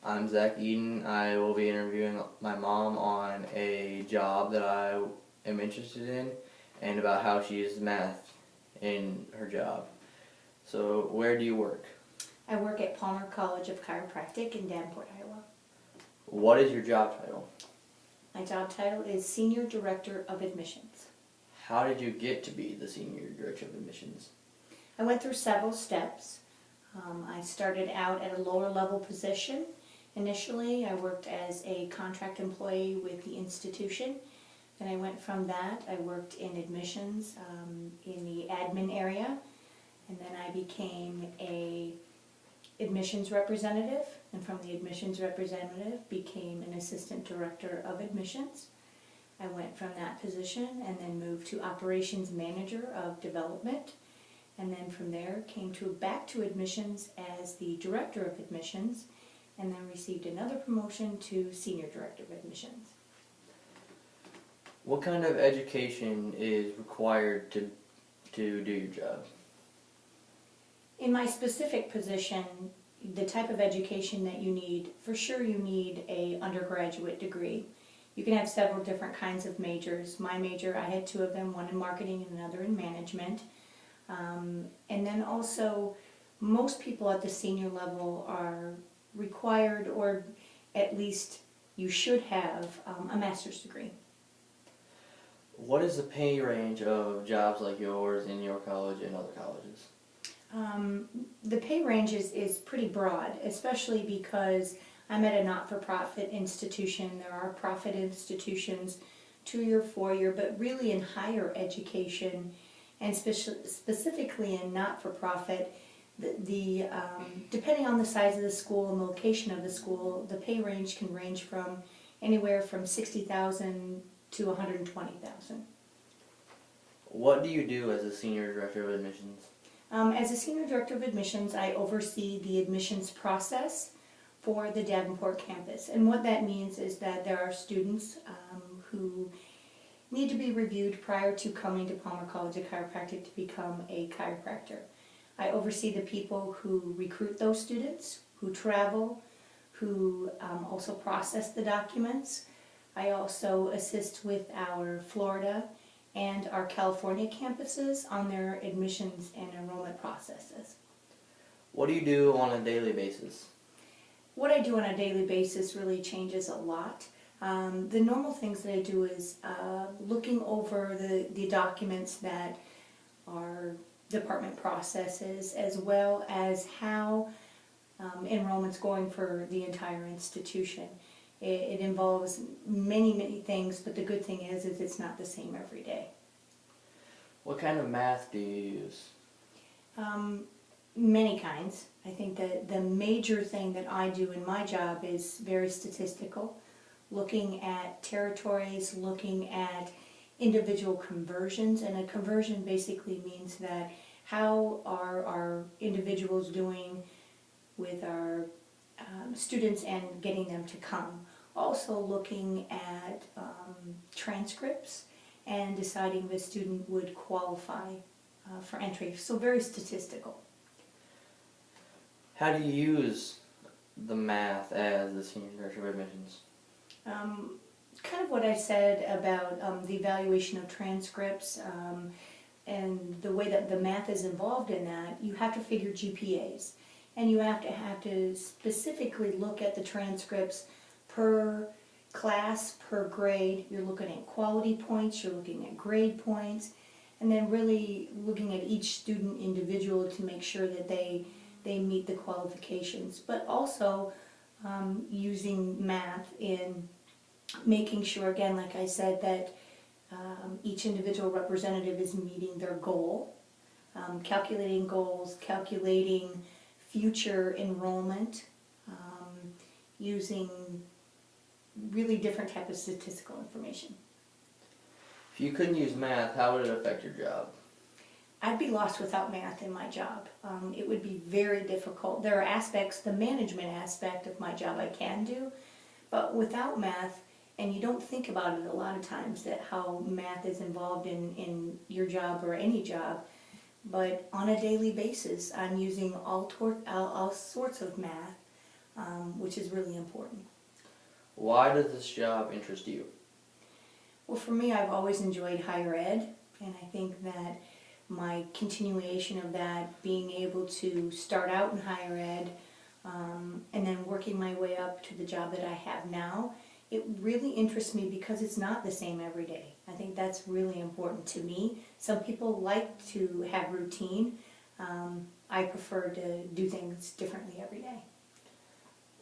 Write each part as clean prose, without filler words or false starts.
I'm Zach Eden. I will be interviewing my mom on a job that I am interested in and about how she uses math in her job. So, where do you work? I work at Palmer College of Chiropractic in Davenport, Iowa. What is your job title? My job title is Senior Director of Admissions. How did you get to be the Senior Director of Admissions? I went through several steps. I started out at a lower level position. Initially, I worked as a contract employee with the institution. Then I went from that, I worked in admissions in the admin area. And then I became a admissions representative, and from the admissions representative became an assistant director of admissions. I went from that position and then moved to operations manager of development, and then from there came back to admissions as the director of admissions, and then received another promotion to senior director of admissions. What kind of education is required to do your job? In my specific position, the type of education that you need, for sure you need an undergraduate degree. You can have several different kinds of majors. My major, I had two of them, one in marketing and another in management. And then also, most people at the senior level are required, or at least you should have, a master's degree. What is the pay range of jobs like yours in your college and other colleges? The pay range is pretty broad, especially because I'm at a not-for-profit institution. There are profit institutions, 2-year, 4-year, but really in higher education, and specifically in not-for-profit, depending on the size of the school and the location of the school, the pay range can range from anywhere from $60,000 to $120,000. What do you do as a Senior Director of Admissions? As a Senior Director of Admissions, I oversee the admissions process for the Davenport campus. And what that means is that there are students who need to be reviewed prior to coming to Palmer College of Chiropractic to become a chiropractor. I oversee the people who recruit those students, who travel, who also process the documents. I also assist with our Florida and our California campuses on their admissions and enrollment processes. What do you do on a daily basis? What I do on a daily basis really changes a lot. The normal things that I do is looking over the documents that our department processes, as well as how enrollment's going for the entire institution. It involves many things, but the good thing is it's not the same every day. What kind of math do you use? Many kinds. I think that the major thing that I do in my job is very statistical, looking at territories, looking at individual conversions, and a conversion basically means that how are our individuals doing with our students and getting them to come. Also looking at transcripts and deciding if a student would qualify for entry. So very statistical. How do you use the math as the Senior Director of Admissions? Kind of what I said about the evaluation of transcripts and the way that the math is involved in that. You have to figure GPAs. And you have to specifically look at the transcripts per class, per grade. You're looking at quality points, you're looking at grade points, and then really looking at each student individually to make sure that they meet the qualifications. But also using math in making sure, again, like I said, that each individual representative is meeting their goal, calculating goals, calculating future enrollment, using really different type of statistical information. If you couldn't use math, how would it affect your job? I'd be lost without math in my job. It would be very difficult. There are aspects, the management aspect of my job I can do, but without math, and you don't think about it a lot of times, that how math is involved in your job or any job, but on a daily basis I'm using all sorts of math, which which is really important. Why does this job interest you? Well, for me, I've always enjoyed higher ed, and I think that my continuation of that, being able to start out in higher ed, and then working my way up to the job that I have now, it really interests me because it's not the same every day. I think that's really important to me. Some people like to have routine. I prefer to do things differently every day.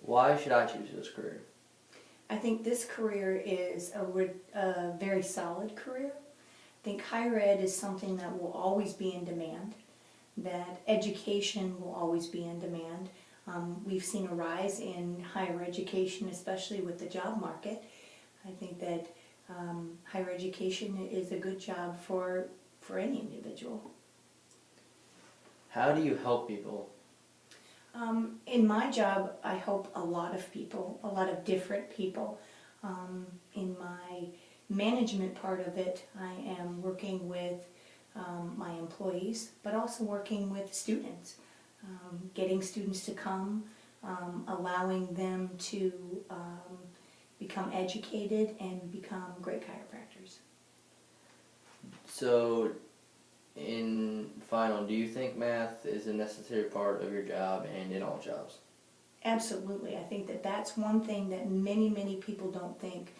Why should I choose this career? I think this career is a very solid career. I think higher ed is something that will always be in demand, that education will always be in demand. We've seen a rise in higher education, especially with the job market. I think that higher education is a good job for any individual. How do you help people? In my job, I help a lot of people, a lot of different people. In my management part of it, I am working with my employees, but also working with students, getting students to come, allowing them to become educated and become great chiropractors. So, in final, do you think math is a necessary part of your job and in all jobs? Absolutely. I think that that's one thing that many, many people don't think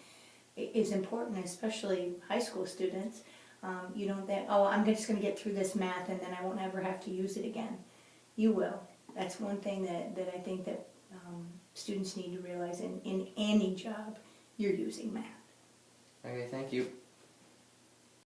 is important, especially high school students. You don't think, oh, I'm just going to get through this math and then I won't ever have to use it again. You will. That's one thing that I think that students need to realize in any job you're using math. Okay, thank you.